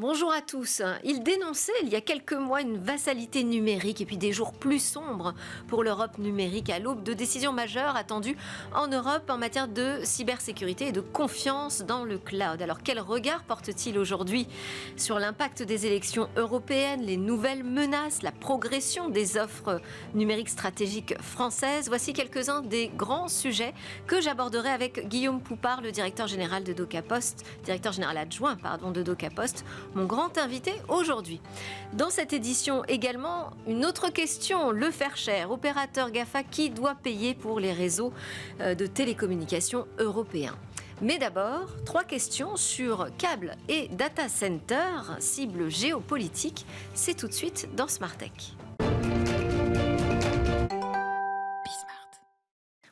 Bonjour à tous. Il dénonçait il y a quelques mois une vassalité numérique et puis des jours plus sombres pour l'Europe numérique à l'aube de décisions majeures attendues en Europe en matière de cybersécurité et de confiance dans le cloud. Alors quel regard porte-t-il aujourd'hui sur l'impact des élections européennes, les nouvelles menaces, la progression des offres numériques stratégiques françaises? Voici quelques-uns des grands sujets que j'aborderai avec Guillaume Poupard, le directeur général de DocaPost, directeur général adjoint de DocaPost, mon grand invité aujourd'hui. Dans cette édition également, une autre question, le faire cher. Opérateur GAFA, qui doit payer pour les réseaux de télécommunications européens? Mais d'abord, 3 questions sur câbles et data center, cible géopolitique. C'est tout de suite dans Smart Tech.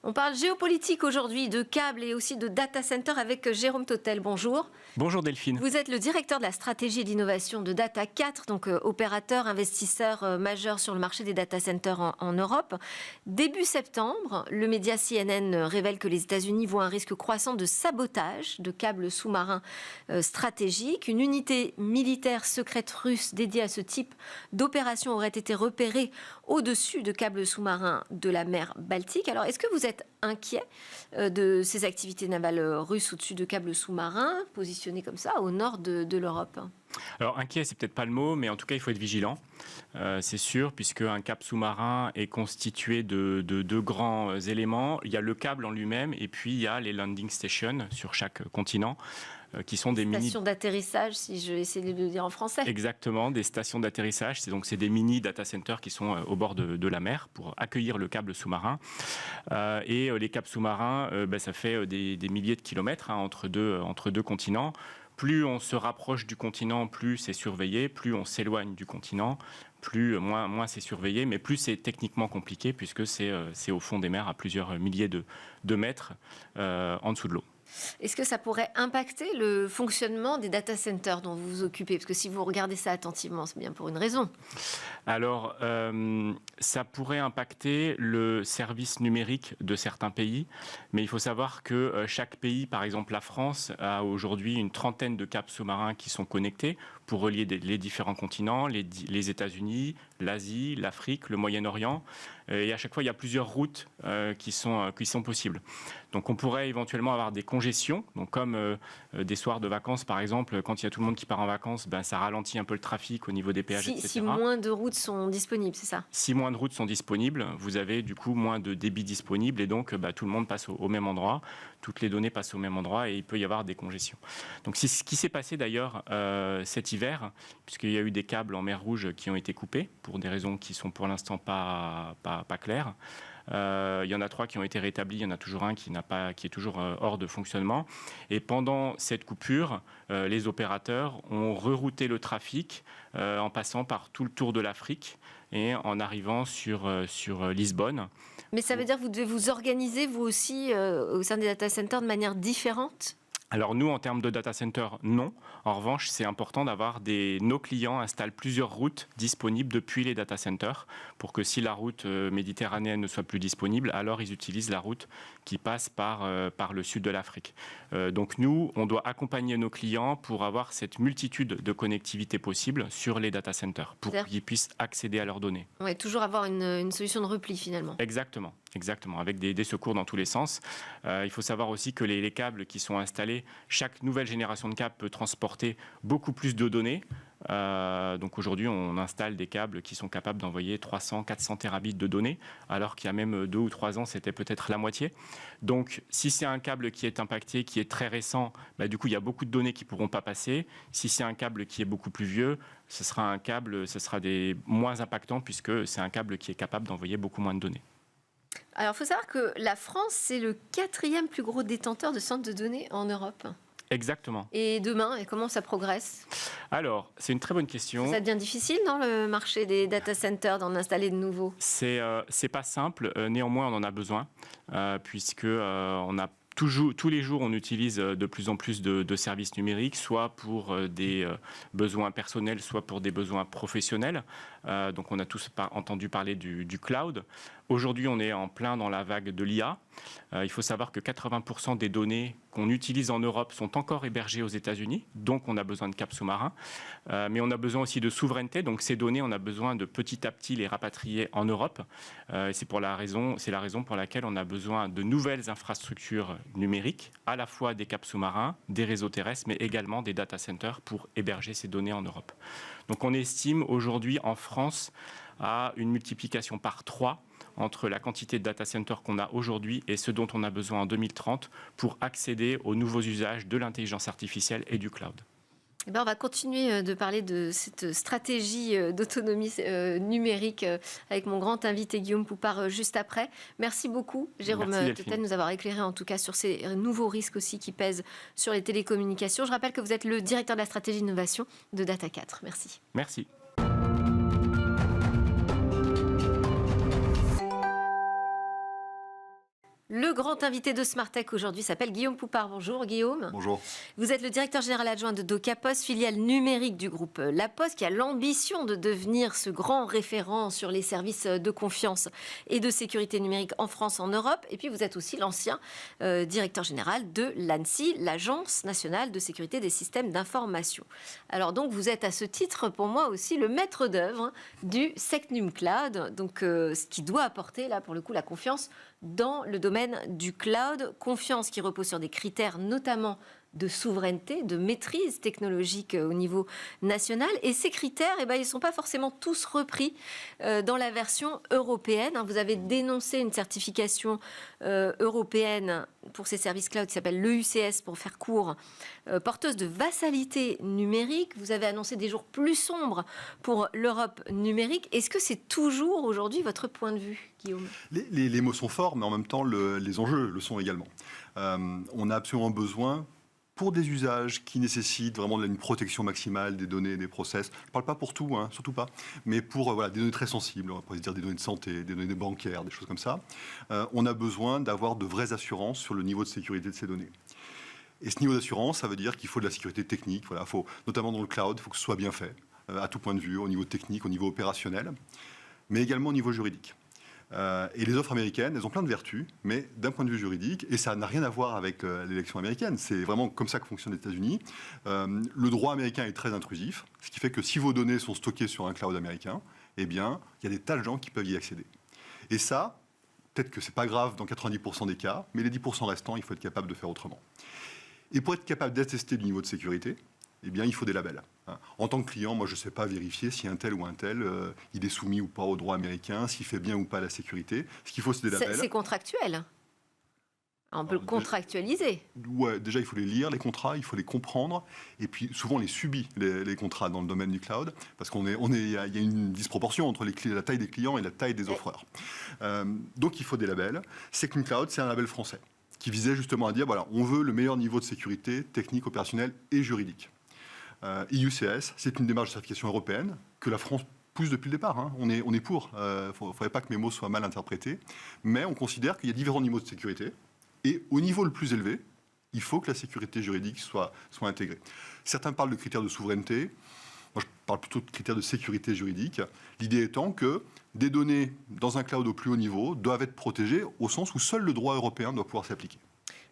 On parle géopolitique aujourd'hui, de câbles et aussi de data center avec Jérôme Totel. Bonjour. Bonjour Delphine. Vous êtes le directeur de la stratégie et de l'innovation de Data4, donc opérateur, investisseur majeur sur le marché des data centers en Europe. Début septembre, le média CNN révèle que les États-Unis voient un risque croissant de sabotage de câbles sous-marins stratégiques. Une unité militaire secrète russe dédiée à ce type d'opération aurait été repérée au-dessus de câbles sous-marins de la mer Baltique. Alors, est-ce que vous êtes inquiet de ces activités navales russes au-dessus de câbles sous-marins positionnés comme ça au nord de l'Europe? Alors inquiet, c'est peut-être pas le mot, mais en tout cas il faut être vigilant, c'est sûr, puisque un câble sous-marin est constitué de deux grands éléments. Il y a le câble en lui-même et puis il y a les landing stations sur chaque continent, qui sont des stations d'atterrissage, si je vais essayer de le dire en français. Exactement, des stations d'atterrissage. C'est des mini data centers qui sont au bord de la mer pour accueillir le câble sous-marin. Et les câbles sous-marins, ça fait des milliers de kilomètres entre deux continents. Plus on se rapproche du continent, plus c'est surveillé. Plus on s'éloigne du continent, moins c'est surveillé. Mais plus c'est techniquement compliqué puisque c'est au fond des mers à plusieurs milliers de mètres en dessous de l'eau. Est-ce que ça pourrait impacter le fonctionnement des data centers dont vous vous occupez? Parce que si vous regardez ça attentivement, c'est bien pour une raison. Alors, ça pourrait impacter le service numérique de certains pays, mais il faut savoir que chaque pays, par exemple la France, a aujourd'hui une trentaine de câbles sous-marins qui sont connectés pour relier les différents continents, les États-Unis, l'Asie, l'Afrique, le Moyen-Orient. Et à chaque fois, il y a plusieurs routes qui sont possibles. Donc on pourrait éventuellement avoir des congestions, donc comme des soirs de vacances par exemple, quand il y a tout le monde qui part en vacances, ça ralentit un peu le trafic au niveau des péages, etc. Si moins de routes sont disponibles, c'est ça? Si moins de routes sont disponibles, vous avez du coup moins de débit disponible et donc tout le monde passe au même endroit, toutes les données passent au même endroit et il peut y avoir des congestions. Donc c'est ce qui s'est passé d'ailleurs cet hiver, puisqu'il y a eu des câbles en mer Rouge qui ont été coupés pour des raisons qui sont pour l'instant pas claires. Il y en a 3 qui ont été rétablis, il y en a toujours un qui est toujours hors de fonctionnement. Et pendant cette coupure, les opérateurs ont rerouté le trafic en passant par tout le tour de l'Afrique et en arrivant sur Lisbonne. Mais ça veut dire que vous devez vous organiser, vous aussi, au sein des data centers de manière différente? Alors nous, en termes de data center, non. En revanche, c'est important d'avoir nos clients installent plusieurs routes disponibles depuis les data centers pour que si la route méditerranéenne ne soit plus disponible, alors ils utilisent la route qui passe par le sud de l'Afrique. Donc nous, on doit accompagner nos clients pour avoir cette multitude de connectivité possible sur les data centers pour qu'ils puissent accéder à leurs données. Oui, toujours avoir une solution de repli finalement. Exactement, avec des secours dans tous les sens. Il faut savoir aussi que les câbles qui sont installés, chaque nouvelle génération de câbles peut transporter beaucoup plus de données. Donc aujourd'hui, on installe des câbles qui sont capables d'envoyer 300-400 terabits de données, alors qu'il y a même 2 ou 3 ans, c'était peut-être la moitié. Donc si c'est un câble qui est impacté, qui est très récent, du coup, il y a beaucoup de données qui ne pourront pas passer. Si c'est un câble qui est beaucoup plus vieux, ce sera moins impactant, puisque c'est un câble qui est capable d'envoyer beaucoup moins de données. Alors, il faut savoir que la France, c'est le 4e plus gros détenteur de centres de données en Europe. Exactement. Et demain, et comment ça progresse? Alors, c'est une très bonne question. Ça devient difficile dans le marché des data centers d'en installer de nouveaux? C'est pas simple. Néanmoins, on en a besoin, puisque on a tous les jours, on utilise de plus en plus de services numériques, soit pour des besoins personnels, soit pour des besoins professionnels. Donc, on a tous entendu parler du cloud. Aujourd'hui, on est en plein dans la vague de l'IA. Il faut savoir que 80% des données qu'on utilise en Europe sont encore hébergées aux États-Unis, donc on a besoin de câbles sous-marins, mais on a besoin aussi de souveraineté, donc ces données, on a besoin de petit à petit les rapatrier en Europe. C'est la raison pour laquelle on a besoin de nouvelles infrastructures numériques, à la fois des câbles sous-marins, des réseaux terrestres, mais également des data centers pour héberger ces données en Europe. Donc on estime aujourd'hui en France à une multiplication par 3 entre la quantité de data centers qu'on a aujourd'hui et ce dont on a besoin en 2030 pour accéder aux nouveaux usages de l'intelligence artificielle et du cloud. Eh bien, on va continuer de parler de cette stratégie d'autonomie numérique avec mon grand invité Guillaume Poupart juste après. Merci beaucoup, Jérôme Teutel, de nous avoir éclairé en tout cas sur ces nouveaux risques aussi qui pèsent sur les télécommunications. Je rappelle que vous êtes le directeur de la stratégie d'innovation de Data4. Merci. Merci. Le grand invité de Smartech aujourd'hui s'appelle Guillaume Poupart. Bonjour Guillaume. Bonjour. Vous êtes le directeur général adjoint de DocaPost, filiale numérique du groupe La Poste, qui a l'ambition de devenir ce grand référent sur les services de confiance et de sécurité numérique en France, en Europe. Et puis vous êtes aussi l'ancien directeur général de l'ANSSI, l'Agence nationale de sécurité des systèmes d'information. Alors donc vous êtes à ce titre pour moi aussi le maître d'œuvre du Secnum Cloud, donc ce qui doit apporter là pour le coup la confiance dans le domaine du cloud, confiance qui repose sur des critères notamment de souveraineté, de maîtrise technologique au niveau national. Et ces critères, ils ne sont pas forcément tous repris dans la version européenne. Vous avez dénoncé une certification européenne pour ces services cloud qui s'appelle l'EUCS, pour faire court, porteuse de vassalité numérique. Vous avez annoncé des jours plus sombres pour l'Europe numérique. Est-ce que c'est toujours aujourd'hui votre point de vue, Guillaume ? Les mots sont forts, mais en même temps, les enjeux le sont également. On a absolument besoin, pour des usages qui nécessitent vraiment une protection maximale des données et des process, je ne parle pas pour tout, surtout pas, mais pour des données très sensibles, on pourrait dire des données de santé, des données bancaires, des choses comme ça, on a besoin d'avoir de vraies assurances sur le niveau de sécurité de ces données. Et ce niveau d'assurance, ça veut dire qu'il faut de la sécurité technique, faut, notamment dans le cloud, il faut que ce soit bien fait, à tout point de vue, au niveau technique, au niveau opérationnel, mais également au niveau juridique. Et les offres américaines, elles ont plein de vertus, mais d'un point de vue juridique, et ça n'a rien à voir avec l'élection américaine, c'est vraiment comme ça que fonctionnent les États-Unis. Le droit américain est très intrusif, ce qui fait que si vos données sont stockées sur un cloud américain, eh bien, il y a des tas de gens qui peuvent y accéder. Et ça, peut-être que c'est pas grave dans 90% des cas, mais les 10% restants, il faut être capable de faire autrement. Et pour être capable d'attester du niveau de sécurité, eh bien, il faut des labels. En tant que client, moi, je ne sais pas vérifier si un tel ou un tel, il est soumis ou pas au droit américain, s'il fait bien ou pas la sécurité. Ce qu'il faut, c'est des labels. C'est contractuel. On peut le contractualiser. Ouais, déjà, il faut les lire, les contrats, il faut les comprendre. Et puis, souvent, on les subit, les contrats dans le domaine du cloud, parce qu'il y a une disproportion entre la taille des clients et la taille des offreurs. Donc, il faut des labels. Secnum Cloud, c'est un label français qui visait justement à dire, voilà, on veut le meilleur niveau de sécurité technique, opérationnelle et juridique. EUCS, c'est une démarche de certification européenne que la France pousse depuis le départ. On est pour. Il ne faudrait pas que mes mots soient mal interprétés. Mais on considère qu'il y a différents niveaux de sécurité. Et au niveau le plus élevé, il faut que la sécurité juridique soit intégrée. Certains parlent de critères de souveraineté. Moi, je parle plutôt de critères de sécurité juridique. L'idée étant que des données dans un cloud au plus haut niveau doivent être protégées au sens où seul le droit européen doit pouvoir s'appliquer.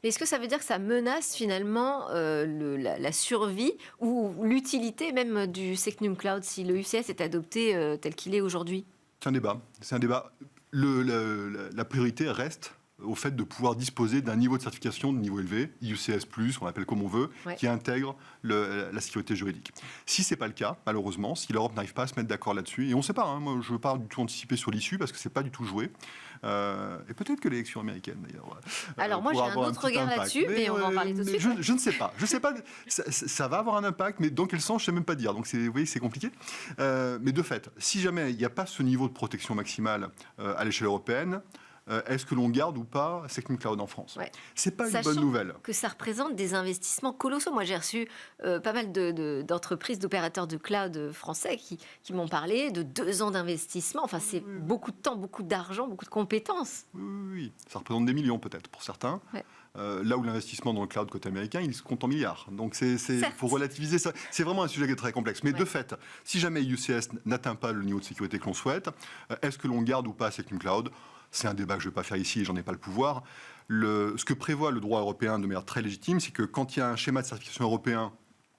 Est-ce que ça veut dire que ça menace finalement la survie ou l'utilité même du Secnum Cloud si le UCS est adopté tel qu'il est aujourd'hui ? C'est un débat. La priorité reste au fait de pouvoir disposer d'un niveau de certification de niveau élevé, IUCS+, on l'appelle comme on veut, qui intègre la sécurité juridique. Si ce n'est pas le cas, malheureusement, si l'Europe n'arrive pas à se mettre d'accord là-dessus, et on ne sait pas, moi je ne veux pas du tout anticiper sur l'issue parce que ce n'est pas du tout joué, et peut-être que l'élection américaine d'ailleurs... Alors moi j'ai un autre regard là-dessus, mais on va en parler tout de suite. Je ne sais pas, ça va avoir un impact, mais dans quel sens, je ne sais même pas dire, donc vous voyez, c'est compliqué. Mais de fait, si jamais il n'y a pas ce niveau de protection maximale à l'échelle européenne, est-ce que l'on garde ou pas Secnum Cloud en France ? C'est pas une bonne nouvelle. Que ça représente des investissements colossaux. Moi, j'ai reçu pas mal d'entreprises, d'opérateurs de cloud français qui m'ont parlé de 2 ans d'investissement. Enfin, c'est beaucoup de temps, beaucoup d'argent, beaucoup de compétences. Oui. Ça représente des millions peut-être pour certains. Là où l'investissement dans le cloud côté américain, il se compte en milliards. Donc, faut relativiser ça. C'est vraiment un sujet qui est très complexe. Mais de fait, si jamais IUCS n'atteint pas le niveau de sécurité que l'on souhaite, est-ce que l'on garde ou pas Secnum Cloud ? c'est un débat que je ne vais pas faire ici et j'en ai pas le pouvoir. Ce que prévoit le droit européen de manière très légitime, c'est que quand il y a un schéma de certification européen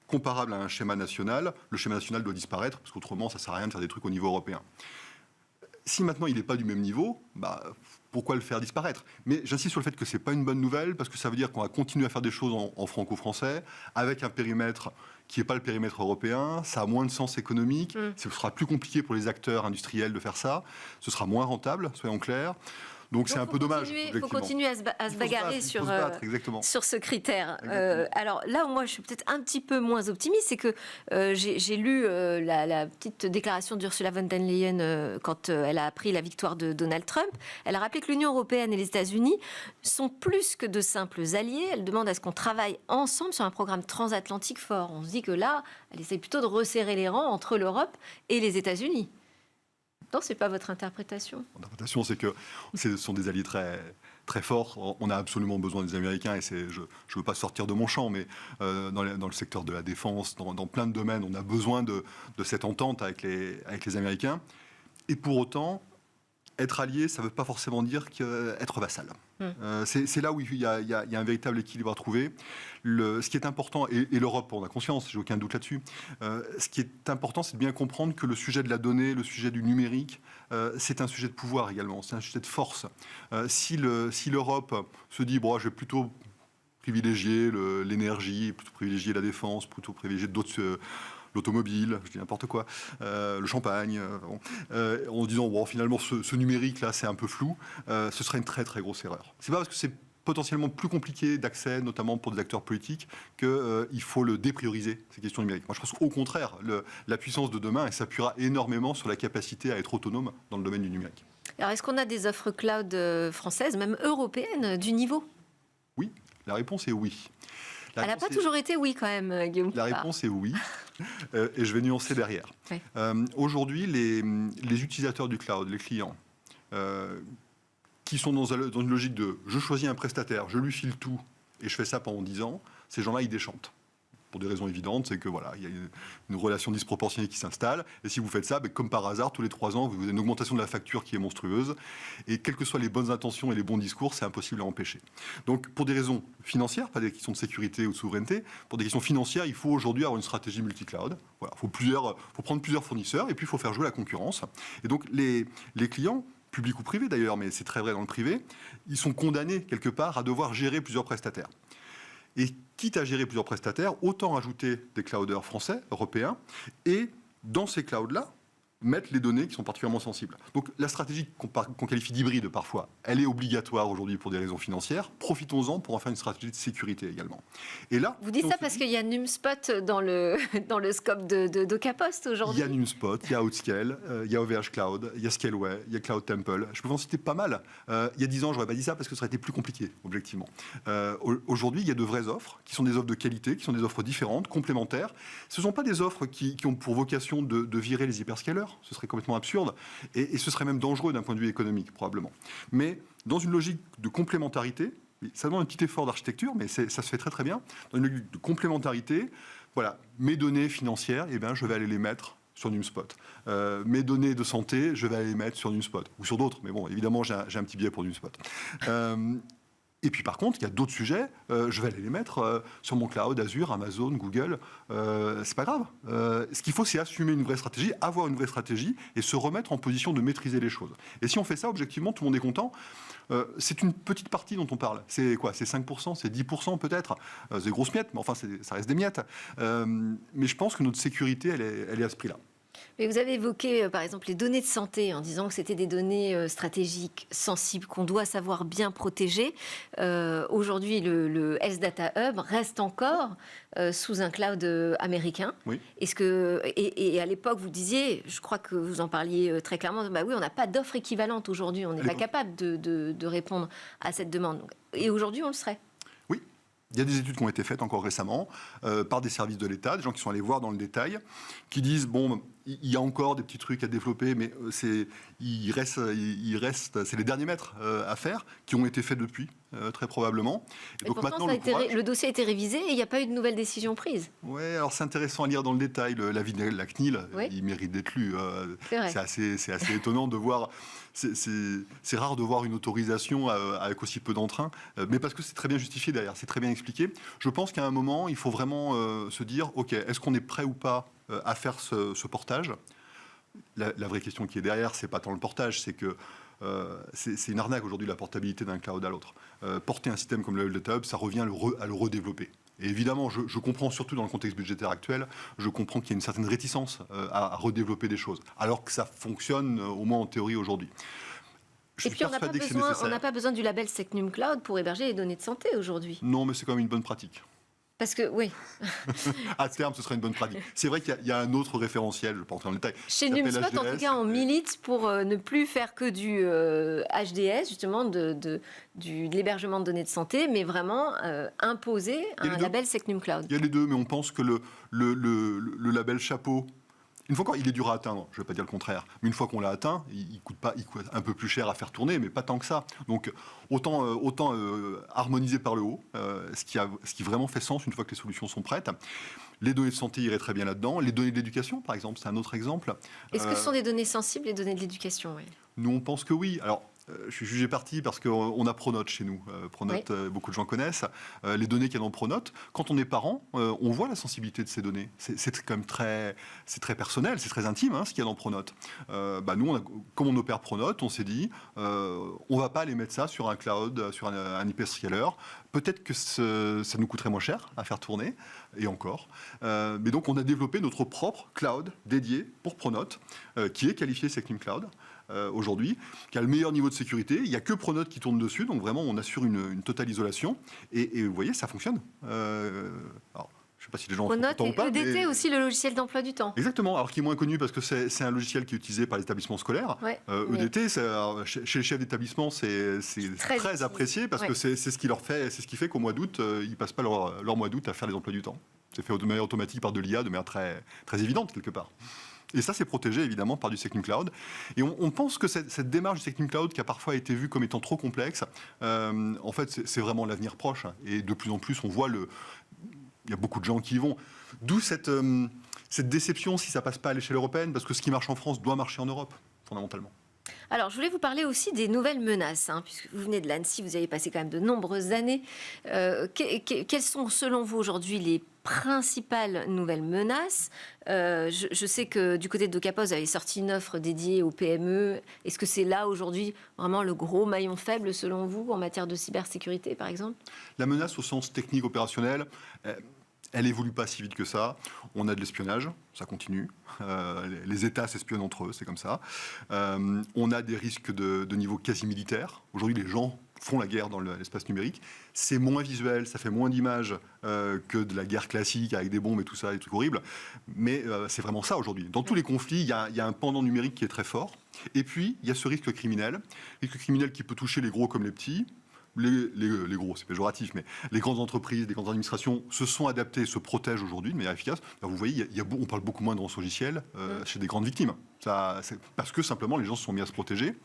comparable à un schéma national, le schéma national doit disparaître, parce qu'autrement, ça ne sert à rien de faire des trucs au niveau européen. Si maintenant il n'est pas du même niveau, pourquoi le faire disparaître? Mais j'insiste sur le fait que ce n'est pas une bonne nouvelle, parce que ça veut dire qu'on va continuer à faire des choses en franco-français, avec un périmètre qui n'est pas le périmètre européen, ça a moins de sens économique, ce sera plus compliqué pour les acteurs industriels de faire ça, ce sera moins rentable, soyons clairs. Donc c'est un peu dommage. Il faut continuer à se bagarrer sur ce critère. Alors là où moi je suis peut-être un petit peu moins optimiste, c'est que j'ai lu la petite déclaration d'Ursula von der Leyen quand elle a appris la victoire de Donald Trump. Elle a rappelé que l'Union européenne et les États-Unis sont plus que de simples alliés. Elle demande à ce qu'on travaille ensemble sur un programme transatlantique fort. On se dit que là, elle essaie plutôt de resserrer les rangs entre l'Europe et les États-Unis. Non, ce n'est pas votre interprétation. Mon interprétation, c'est que ce sont des alliés très, très forts. On a absolument besoin des Américains, et je ne veux pas sortir de mon champ, mais dans le secteur de la défense, dans plein de domaines, on a besoin de cette entente avec les Américains. Et pour autant, être allié, ça ne veut pas forcément dire être vassal. C'est là où il y a un véritable équilibre à trouver. Ce qui est important, et l'Europe, on a conscience, j'ai aucun doute là-dessus, ce qui est important, c'est de bien comprendre que le sujet de la donnée, le sujet du numérique, c'est un sujet de pouvoir également, c'est un sujet de force. Si l'Europe se dit, bon, je vais plutôt privilégier l'énergie, plutôt privilégier la défense, plutôt privilégier d'autres... l'automobile, je dis n'importe quoi, le champagne, en se disant, bon, finalement, ce numérique-là, c'est un peu flou, ce serait une très, très grosse erreur. C'est pas parce que c'est potentiellement plus compliqué d'accès, notamment pour des acteurs politiques, qu'il faut le déprioriser, ces questions numériques. Moi, je pense qu'au contraire, la puissance de demain, elle s'appuiera énormément sur la capacité à être autonome dans le domaine du numérique. Alors, est-ce qu'on a des offres cloud françaises, même européennes, du niveau? Oui, la réponse est oui. Elle n'a pas toujours été oui quand même, Guillaume. La réponse est oui, et je vais nuancer derrière. Oui. Aujourd'hui, les utilisateurs du cloud, les clients, qui sont dans une logique de « je choisis un prestataire, je lui file tout, et je fais ça pendant 10 ans », ces gens-là, ils déchantent. Pour des raisons évidentes, c'est que voilà, il y a une relation disproportionnée qui s'installe. Et si vous faites ça, comme par hasard, tous les 3 ans, vous avez une augmentation de la facture qui est monstrueuse. Et quelles que soient les bonnes intentions et les bons discours, c'est impossible à empêcher. Donc, pour des raisons financières, pas des questions de sécurité ou de souveraineté, pour des questions financières, il faut aujourd'hui avoir une stratégie multi-cloud. Voilà, faut prendre plusieurs fournisseurs et puis il faut faire jouer la concurrence. Et donc, les clients, publics ou privés d'ailleurs, mais c'est très vrai dans le privé, ils sont condamnés quelque part à devoir gérer plusieurs prestataires. Et quitte à gérer plusieurs prestataires, autant ajouter des clouders français, européens, et dans ces clouds-là, mettre les données qui sont particulièrement sensibles. Donc la stratégie qu'on qualifie d'hybride parfois, elle est obligatoire aujourd'hui pour des raisons financières. Profitons-en pour en faire une stratégie de sécurité également. Et là, vous dites ça parce qu'il y a NumSpot dans le scope d'Ocapost aujourd'hui. Il y a NumSpot, il y a Outscale, il y a OVH Cloud, il y a Scaleway, il y a Cloud Temple. Je peux en citer pas mal. Il y a 10 ans, je n'aurais pas dit ça parce que ça aurait été plus compliqué, objectivement. Aujourd'hui, il y a de vraies offres qui sont des offres de qualité, qui sont des offres différentes, complémentaires. Ce ne sont pas des offres qui ont pour vocation de virer les hyperscalers. Ce serait complètement absurde et ce serait même dangereux d'un point de vue économique, probablement. Mais dans une logique de complémentarité, ça demande un petit effort d'architecture, mais ça se fait très très bien. Dans une logique de complémentarité, voilà, mes données financières, je vais aller les mettre sur NumSpot. Mes données de santé, je vais aller les mettre sur NumSpot. Ou sur d'autres, mais bon, évidemment, j'ai un petit biais pour NumSpot. Et puis par contre, il y a d'autres sujets, je vais aller les mettre sur mon cloud, Azure, Amazon, Google, c'est pas grave. Ce qu'il faut, c'est assumer une vraie stratégie, avoir une vraie stratégie et se remettre en position de maîtriser les choses. Et si on fait ça, objectivement, tout le monde est content. C'est une petite partie dont on parle. C'est quoi? C'est 5%, c'est 10% peut-être. C'est des grosses miettes, mais enfin, ça reste des miettes. Mais je pense que notre sécurité, elle est à ce prix-là. Mais vous avez évoqué, par exemple, les données de santé en disant que c'était des données stratégiques, sensibles, qu'on doit savoir bien protéger. Aujourd'hui, le Health Data Hub reste encore sous un cloud américain. Oui. Et à l'époque, vous disiez, je crois que vous en parliez très clairement, bah oui, on n'a pas d'offre équivalente aujourd'hui. On n'est pas capable de répondre à cette demande. Et aujourd'hui, on le serait. Oui. Il y a des études qui ont été faites encore récemment par des services de l'État, des gens qui sont allés voir dans le détail, qui disent, bon, il y a encore des petits trucs à développer, mais il reste, c'est les derniers mètres à faire qui ont été faits depuis, très probablement. Et donc pourtant, le dossier a été révisé et il n'y a pas eu de nouvelle décision prise. Oui, alors c'est intéressant à lire dans le détail. L'avis de la CNIL, oui. Il mérite d'être lu. C'est assez étonnant de voir. C'est rare de voir une autorisation avec aussi peu d'entrain, mais parce que c'est très bien justifié derrière, c'est très bien expliqué. Je pense qu'à un moment, il faut vraiment se dire, OK, est-ce qu'on est prêt ou pas à faire ce portage ? La vraie question qui est derrière, c'est pas tant le portage, c'est que c'est une arnaque aujourd'hui la portabilité d'un cloud à l'autre. Porter un système comme le Delta Hub, ça revient à le redévelopper. Et évidemment, je comprends, surtout dans le contexte budgétaire actuel, je comprends qu'il y a une certaine réticence à redévelopper des choses, alors que ça fonctionne au moins en théorie aujourd'hui. Et puis on n'a pas besoin du label Secnum Cloud pour héberger les données de santé aujourd'hui. Non, mais c'est quand même une bonne pratique. Parce que, oui. À terme, ce serait une bonne pratique. C'est vrai qu'il y a un autre référentiel, je ne vais pas entrer dans le détail. Chez NumSpot, en tout cas, on milite pour ne plus faire que du HDS, justement, de l'hébergement de données de santé, mais vraiment imposer un label Secnum Cloud. Il y a les deux, mais on pense que le label chapeau, une fois encore, il est dur à atteindre, je ne vais pas dire le contraire, mais une fois qu'on l'a atteint, il coûte un peu plus cher à faire tourner, mais pas tant que ça. Donc autant harmoniser par le haut, ce qui vraiment fait sens une fois que les solutions sont prêtes. Les données de santé iraient très bien là-dedans. Les données de l'éducation, par exemple, c'est un autre exemple. Est-ce que ce sont des données sensibles, les données de l'éducation ? Oui. Nous, on pense que oui. Alors, je suis jugé parti parce qu'on a Pronote chez nous. Pronote, oui. Beaucoup de gens connaissent. Les données qu'il y a dans Pronote, quand on est parent, on voit la sensibilité de ces données. C'est quand même très personnel, c'est très intime ce qu'il y a dans Pronote. Nous, comme on opère Pronote, on s'est dit, on ne va pas aller mettre ça sur un cloud, sur un hyperscaler. Peut-être que ça nous coûterait moins cher à faire tourner, et encore. Mais donc, on a développé notre propre cloud dédié pour Pronote, qui est qualifié Secnum Cloud. Aujourd'hui, qui a le meilleur niveau de sécurité. Il n'y a que Pronote qui tourne dessus, donc vraiment on assure une totale isolation. Et vous voyez, ça fonctionne. Alors, je ne sais pas si les gens Pronote sont contents ou pas. EDT mais... aussi le logiciel d'emploi du temps. Exactement, alors qui est moins connu parce que c'est un logiciel qui est utilisé par les établissements scolaires. Ouais, EDT, chez les chefs d'établissement, c'est très apprécié parce que c'est ce qui leur fait, c'est ce qui fait qu'au mois d'août, ils ne passent pas leur mois d'août à faire les emplois du temps. C'est fait de manière automatique par de l'IA, de manière très évidente quelque part. Et ça, c'est protégé évidemment par du Secnum Cloud. Et on pense que cette démarche du Secnum Cloud, qui a parfois été vue comme étant trop complexe, en fait, c'est vraiment l'avenir proche. Et de plus en plus, on voit il y a beaucoup de gens qui y vont. D'où cette déception si ça passe pas à l'échelle européenne, parce que ce qui marche en France doit marcher en Europe, fondamentalement. Alors, je voulais vous parler aussi des nouvelles menaces, puisque vous venez de l'Annecy, vous avez passé quand même de nombreuses années. Quelles sont, selon vous, aujourd'hui, les principales nouvelles menaces? Je sais que du côté de Docapos, vous avez sorti une offre dédiée aux PME. Est-ce que c'est là, aujourd'hui, vraiment le gros maillon faible, selon vous, en matière de cybersécurité, par exemple? La menace, au sens technique opérationnel, elle évolue pas si vite que ça. On a de l'espionnage, ça continue. Les États s'espionnent entre eux, c'est comme ça. On a des risques de niveau quasi militaire. Aujourd'hui, les gens font la guerre dans l'espace numérique. C'est moins visuel, ça fait moins d'images que de la guerre classique avec des bombes et tout ça, des trucs horribles. Mais c'est vraiment ça aujourd'hui. Dans tous les conflits, il y a un pendant numérique qui est très fort. Et puis, il y a ce risque criminel. Risque criminel qui peut toucher les gros comme les petits. Les gros, c'est péjoratif, mais les grandes entreprises, les grandes administrations se sont adaptées et se protègent aujourd'hui de manière efficace. Alors vous voyez, on parle beaucoup moins de rançongiciel chez des grandes victimes. Parce que simplement, les gens se sont mis à se protéger.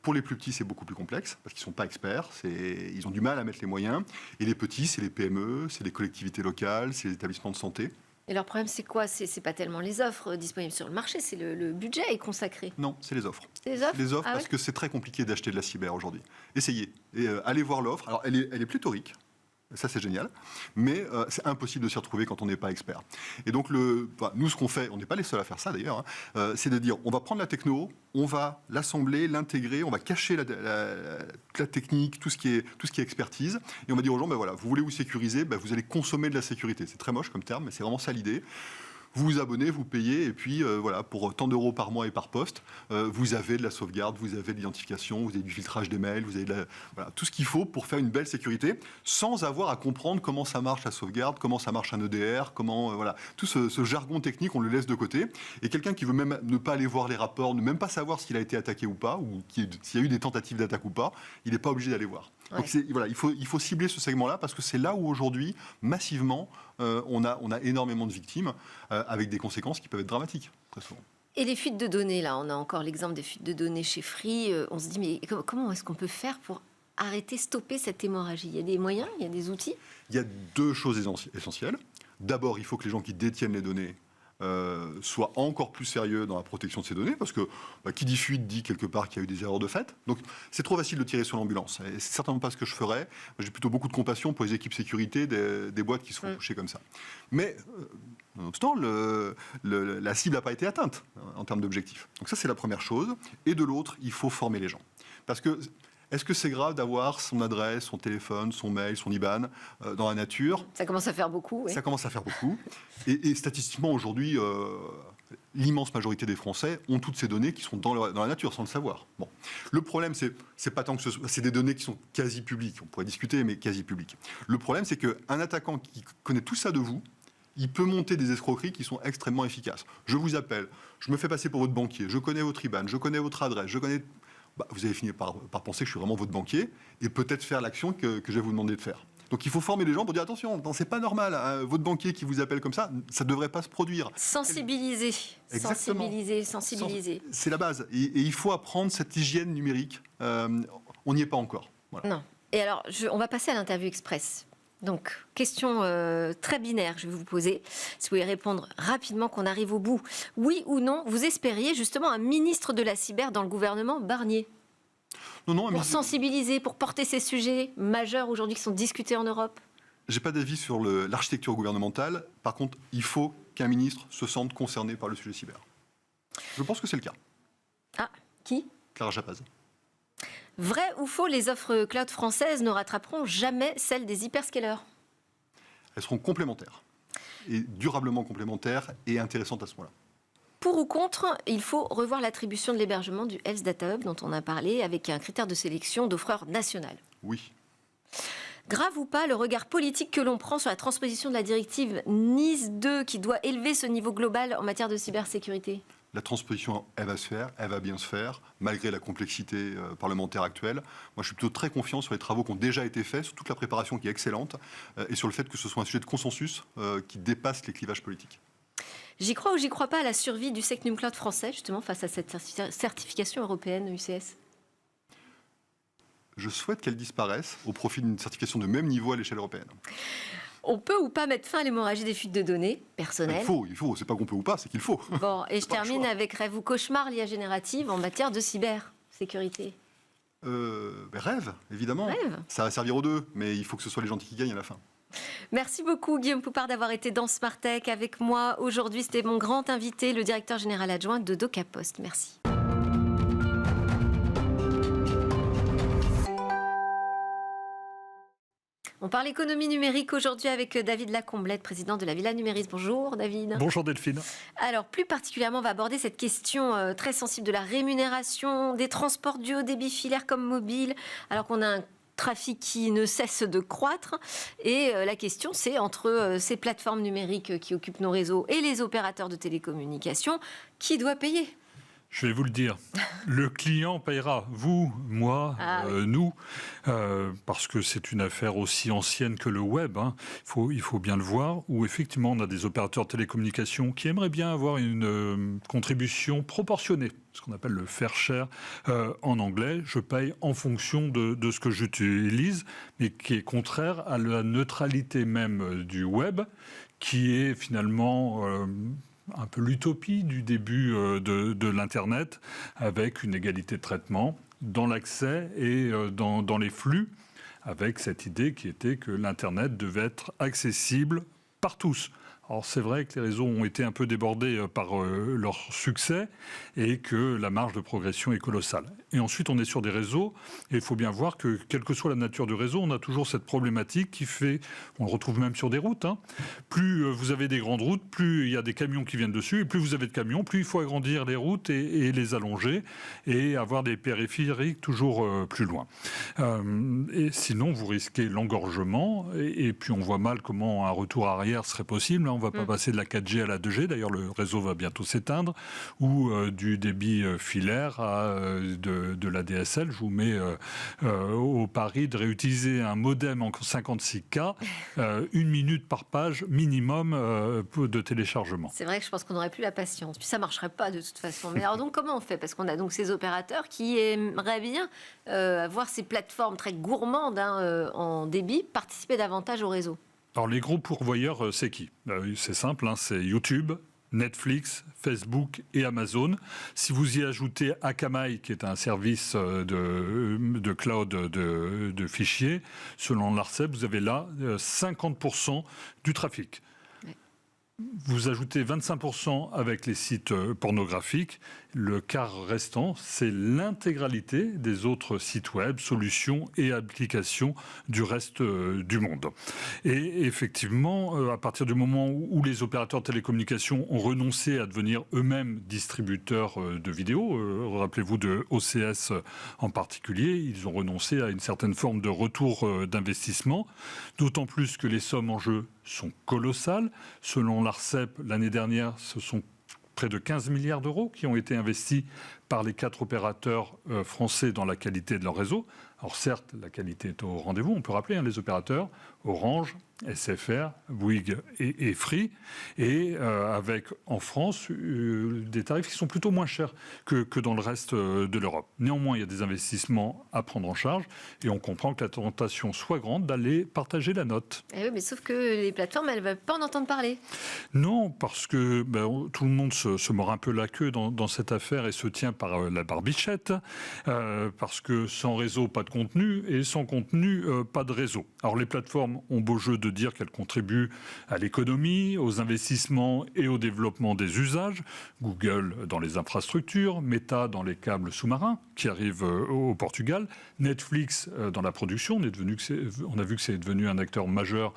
Pour les plus petits, c'est beaucoup plus complexe, parce qu'ils ne sont pas experts, ils ont du mal à mettre les moyens. Et les petits, c'est les PME, c'est les collectivités locales, c'est les établissements de santé. Et leur problème, c'est quoi? C'est pas tellement les offres disponibles sur le marché, c'est le budget est consacré. Non, c'est les offres. Les offres, parce que c'est très compliqué d'acheter de la cyber aujourd'hui. Essayez. Et allez voir l'offre. Alors, elle est pléthorique. Ça, c'est génial. Mais c'est impossible de s'y retrouver quand on n'est pas expert. Et donc, nous, ce qu'on fait, on n'est pas les seuls à faire ça d'ailleurs, c'est de dire, on va prendre la techno, on va l'assembler, l'intégrer, on va cacher la technique, tout ce qui est expertise, et on va dire aux gens, voilà, vous voulez vous sécuriser, vous allez consommer de la sécurité. C'est très moche comme terme, mais c'est vraiment ça l'idée. Vous vous abonnez, vous payez, et puis pour tant d'euros par mois et par poste, vous avez de la sauvegarde, vous avez de l'identification, vous avez du filtrage des mails, vous avez tout ce qu'il faut pour faire une belle sécurité, sans avoir à comprendre comment ça marche la sauvegarde, comment ça marche un EDR, tout ce jargon technique, on le laisse de côté. Et quelqu'un qui veut même ne pas aller voir les rapports, ne même pas savoir s'il a été attaqué ou pas, ou s'il y a eu des tentatives d'attaque ou pas, il n'est pas obligé d'aller voir. Ouais. Donc voilà, il faut cibler ce segment-là parce que c'est là où aujourd'hui, massivement, on a énormément de victimes avec des conséquences qui peuvent être dramatiques, très souvent. Et les fuites de données, là, on a encore l'exemple des fuites de données chez Free. On se dit, mais comment est-ce qu'on peut faire pour arrêter, stopper cette hémorragie? Il y a des moyens, il y a des outils? Il y a deux choses essentielles. D'abord, il faut que les gens qui détiennent les données soient encore plus sérieux dans la protection de ces données, parce que qui dit fuite dit quelque part qu'il y a eu des erreurs de fait. Donc c'est trop facile de tirer sur l'ambulance. Et c'est certainement pas ce que je ferais. J'ai plutôt beaucoup de compassion pour les équipes sécurité des boîtes qui se font toucher comme ça. Mais nonobstant, la cible n'a pas été atteinte en termes d'objectifs. Donc ça, c'est la première chose. Et de l'autre, il faut former les gens. Parce que est-ce que c'est grave d'avoir son adresse, son téléphone, son mail, son IBAN dans la nature? Ça commence à faire beaucoup. Oui. Ça commence à faire beaucoup. Et statistiquement, aujourd'hui, l'immense majorité des Français ont toutes ces données qui sont dans la nature, sans le savoir. Bon. Le problème, c'est pas tant que c'est des données qui sont quasi publiques. On pourrait discuter, mais quasi publiques. Le problème, c'est qu'un attaquant qui connaît tout ça de vous, il peut monter des escroqueries qui sont extrêmement efficaces. Je vous appelle, je me fais passer pour votre banquier, je connais votre IBAN, je connais votre adresse, je connais... vous allez finir par penser que je suis vraiment votre banquier et peut-être faire l'action que je vais vous demander de faire. Donc il faut former les gens pour dire attention, c'est pas normal, hein, votre banquier qui vous appelle comme ça ne devrait pas se produire. Sensibiliser. Exactement. Sensibiliser. C'est la base. Et il faut apprendre cette hygiène numérique. On n'y est pas encore. Voilà. Non. Et alors, on va passer à l'interview express. Donc, question très binaire que je vais vous poser. Si vous pouvez répondre rapidement, qu'on arrive au bout. Oui ou non, vous espériez justement un ministre de la cyber dans le gouvernement Barnier? Non, pour sensibiliser, pour porter ces sujets majeurs aujourd'hui qui sont discutés en Europe? J'ai pas d'avis sur l'architecture gouvernementale. Par contre, il faut qu'un ministre se sente concerné par le sujet cyber. Je pense que c'est le cas. Ah, qui? Clara Chapaz. Vrai ou faux, les offres cloud françaises ne rattraperont jamais celles des hyperscalers? Elles seront complémentaires, et durablement complémentaires et intéressantes à ce moment-là. Pour ou contre, il faut revoir l'attribution de l'hébergement du Health Data Hub dont on a parlé avec un critère de sélection d'offreur national. Oui. Grave ou pas, le regard politique que l'on prend sur la transposition de la directive NIS 2 qui doit élever ce niveau global en matière de cybersécurité? La transposition, elle va se faire, elle va bien se faire, malgré la complexité parlementaire actuelle. Moi, je suis plutôt très confiant sur les travaux qui ont déjà été faits, sur toute la préparation qui est excellente, et sur le fait que ce soit un sujet de consensus qui dépasse les clivages politiques. J'y crois ou j'y crois pas à la survie du Secnum Cloud français, justement, face à cette certification européenne UCS? Je souhaite qu'elle disparaisse au profit d'une certification de même niveau à l'échelle européenne. On peut ou pas mettre fin à l'hémorragie des fuites de données personnelles? Il faut. C'est pas qu'on peut ou pas, c'est qu'il faut. Bon, et je termine avec rêve ou cauchemar, l'IA générative en matière de cybersécurité. Rêve, évidemment. Rêve. Ça va servir aux deux, mais il faut que ce soit les gentils qui gagnent à la fin. Merci beaucoup Guillaume Poupard d'avoir été dans Smart Tech avec moi. Aujourd'hui, c'était mon grand invité, le directeur général adjoint de DocaPost. Merci. On parle économie numérique aujourd'hui avec David Lacomblette, président de la Villa Numéris. Bonjour David. Bonjour Delphine. Alors plus particulièrement, on va aborder cette question très sensible de la rémunération des transports du haut débit filaire comme mobile, alors qu'on a un trafic qui ne cesse de croître. Et la question, c'est entre ces plateformes numériques qui occupent nos réseaux et les opérateurs de télécommunications, qui doit payer ? Je vais vous le dire, le client payera, vous, moi, nous, parce que c'est une affaire aussi ancienne que le web, hein. Il faut bien le voir, où effectivement on a des opérateurs de télécommunications qui aimeraient bien avoir une contribution proportionnée, ce qu'on appelle le fair share en anglais. Je paye en fonction de ce que j'utilise, mais qui est contraire à la neutralité même du web, qui est finalement... un peu l'utopie du début de l'Internet, avec une égalité de traitement dans l'accès et dans les flux, avec cette idée qui était que l'Internet devait être accessible par tous. Alors c'est vrai que les réseaux ont été un peu débordés par leur succès et que la marge de progression est colossale. Et ensuite, on est sur des réseaux et il faut bien voir que, quelle que soit la nature du réseau, on a toujours cette problématique qui fait, on le retrouve même sur des routes, hein. Plus vous avez des grandes routes, plus il y a des camions qui viennent dessus et plus vous avez de camions, plus il faut agrandir les routes et les allonger et avoir des périphériques toujours plus loin. Et sinon, vous risquez l'engorgement et puis on voit mal comment un retour arrière serait possible. On ne va pas passer de la 4G à la 2G. D'ailleurs, le réseau va bientôt s'éteindre. Ou du débit filaire à de la DSL. Je vous mets au pari de réutiliser un modem en 56K, 1 minute par page minimum de téléchargement. C'est vrai que je pense qu'on n'aurait plus la patience. Puis ça ne marcherait pas de toute façon. Mais alors donc comment on fait? Parce qu'on a donc ces opérateurs qui aimeraient bien avoir ces plateformes très gourmandes en débit, participer davantage au réseau. Alors les gros pourvoyeurs, c'est qui? C'est simple, c'est YouTube, Netflix, Facebook et Amazon. Si vous y ajoutez Akamai, qui est un service de cloud de fichiers, selon l'ARCEP, vous avez là 50% du trafic. Vous ajoutez 25% avec les sites pornographiques. Le quart restant, c'est l'intégralité des autres sites web, solutions et applications du reste du monde. Et effectivement, à partir du moment où les opérateurs de télécommunications ont renoncé à devenir eux-mêmes distributeurs de vidéos, rappelez-vous de OCS en particulier, ils ont renoncé à une certaine forme de retour d'investissement, d'autant plus que les sommes en jeu sont colossales. Selon l'ARCEP, l'année dernière, ce sont près de 15 milliards d'euros qui ont été investis par les 4 opérateurs français dans la qualité de leur réseau. Alors certes, la qualité est au rendez-vous, on peut rappeler les opérateurs Orange, SFR, Bouygues et Free, et avec en France des tarifs qui sont plutôt moins chers que dans le reste de l'Europe. Néanmoins, il y a des investissements à prendre en charge et on comprend que la tentation soit grande d'aller partager la note. Eh oui, mais sauf que les plateformes, elles ne veulent pas en entendre parler. Non, parce que tout le monde se mord un peu la queue dans cette affaire et se tient par la barbichette, parce que sans réseau, pas de contenu, et sans contenu, pas de réseau. Alors les plateformes ont beau jeu de dire qu'elles contribuent à l'économie, aux investissements et au développement des usages. Google dans les infrastructures, Meta dans les câbles sous-marins qui arrivent au Portugal, Netflix dans la production. On a vu que c'est devenu un acteur majeur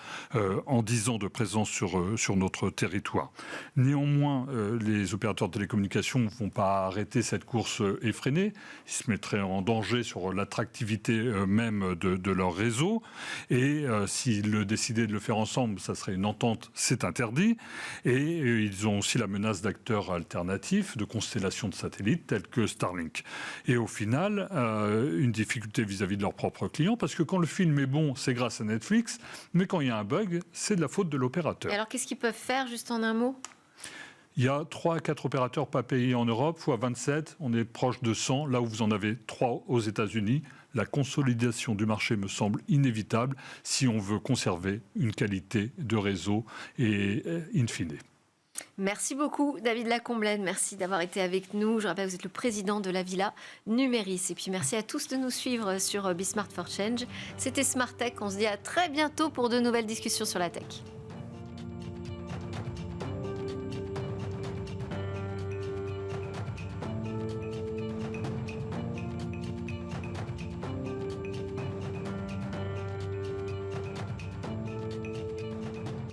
en 10 ans de présence sur notre territoire. Néanmoins, les opérateurs de télécommunications ne vont pas arrêter cette course effrénée. Ils se mettraient en danger sur l'attractivité même de leur réseau. Et s'ils décidaient de le faire ensemble, ça serait une entente, c'est interdit. Et ils ont aussi la menace d'acteurs alternatifs, de constellations de satellites tels que Starlink. Et au final, une difficulté vis-à-vis de leurs propres clients, parce que quand le film est bon, c'est grâce à Netflix, mais quand il y a un bug, c'est de la faute de l'opérateur. Et alors qu'est-ce qu'ils peuvent faire, juste en un mot ? Il y a 3 à 4 opérateurs pas payés en Europe, fois 27, on est proche de 100, là où vous en avez 3 aux États-Unis. La consolidation du marché me semble inévitable si on veut conserver une qualité de réseau et in fine. Merci beaucoup David Lacomblène, merci d'avoir été avec nous. Je rappelle que vous êtes le président de la Villa Numéris. Et puis merci à tous de nous suivre sur Be Smart for Change. C'était Smart Tech, on se dit à très bientôt pour de nouvelles discussions sur la tech.